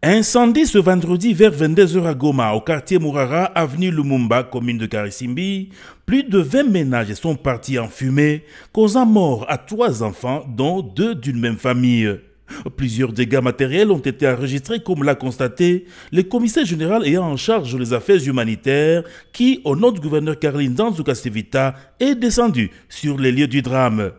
Incendie ce vendredi vers 22h à Goma, au quartier Mourara, avenue Lumumba, commune de Karisimbi. Plus de 20 ménages sont partis en fumée, causant mort à 3 enfants, dont 2 d'une même famille. Plusieurs dégâts matériels ont été enregistrés, comme l'a constaté le commissaire général ayant en charge les affaires humanitaires qui, au nom du gouverneur Caroline Danzouka-Sevita, est descendu sur les lieux du drame.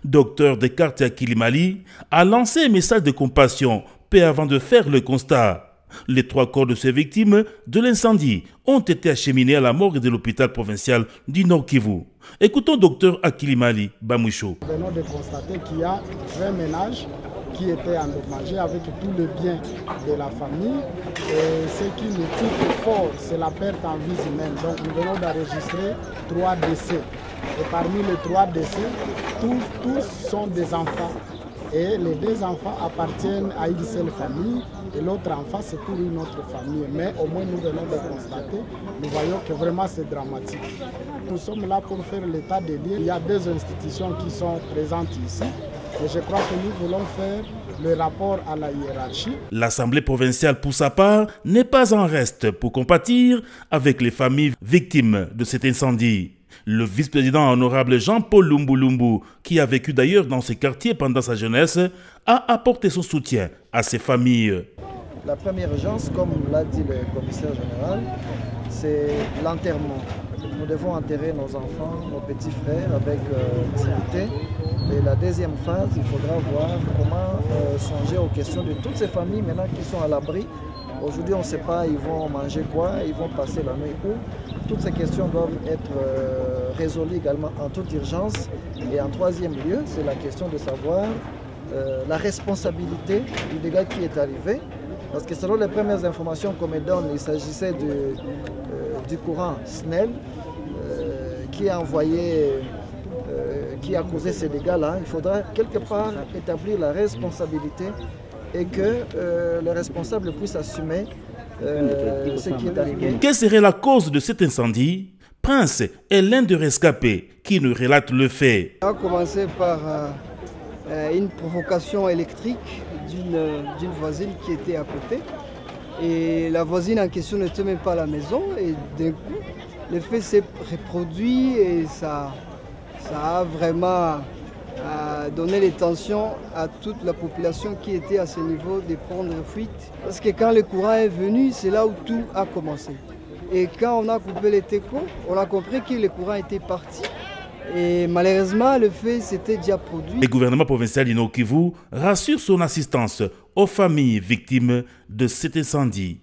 Docteur Descartes Akilimali a lancé un message de compassion peu avant de faire le constat. Les 3 corps de ces victimes de l'incendie ont été acheminés à la morgue de l'hôpital provincial du Nord Kivu. Écoutons Docteur Akilimali Bamoucho. Nous venons de constater qu'il y a 20 ménages qui étaient endommagés avec tous les biens de la famille. Et ce qui nous touche fort, c'est la perte en vie humaine. Donc nous venons d'enregistrer 3 décès. Et parmi les 3 décès, tous sont des enfants. Et les 2 enfants appartiennent à une seule famille et l'autre enfant c'est pour une autre famille. Mais au moins nous venons de constater, nous voyons que vraiment c'est dramatique. Nous sommes là pour faire l'état des lieux. Il y a 2 institutions qui sont présentes ici et je crois que nous voulons faire le rapport à la hiérarchie. L'Assemblée provinciale, pour sa part, n'est pas en reste pour compatir avec les familles victimes de cet incendie. Le vice-président honorable Jean-Paul Lumbu, qui a vécu d'ailleurs dans ce quartier pendant sa jeunesse, a apporté son soutien à ces familles. La première urgence, comme l'a dit le commissaire général, c'est l'enterrement. Nous devons enterrer nos enfants, nos petits frères avec dignité. Et la deuxième phase, il faudra voir comment songer aux questions de toutes ces familles maintenant qui sont à l'abri. Aujourd'hui, on ne sait pas, ils vont manger quoi, ils vont passer la nuit où. Toutes ces questions doivent être résolues également en toute urgence. Et en 3e lieu, c'est la question de savoir la responsabilité du dégât qui est arrivé. Parce que selon les premières informations qu'on me donne, il s'agissait du courant SNEL qui a envoyé, qui a causé ces dégâts-là. Il faudra quelque part établir la responsabilité et que les responsables puissent assumer ce qui est arrivé. Quelle serait la cause de cet incendie? Prince est l'un des rescapés qui nous relate le fait. On a commencé par une provocation électrique d'une voisine qui était à côté. Et la voisine en question n'était même pas à la maison. Et d'un coup, l'effet s'est reproduit et ça a vraiment donné les tensions à toute la population qui était à ce niveau de prendre fuite. Parce que quand le courant est venu, c'est là où tout a commencé. Et quand on a coupé les técos, on a compris que le courant était parti. Et malheureusement, le fait s'était déjà produit. Le gouvernement provincial du Nord Kivu rassure son assistance aux familles victimes de cet incendie.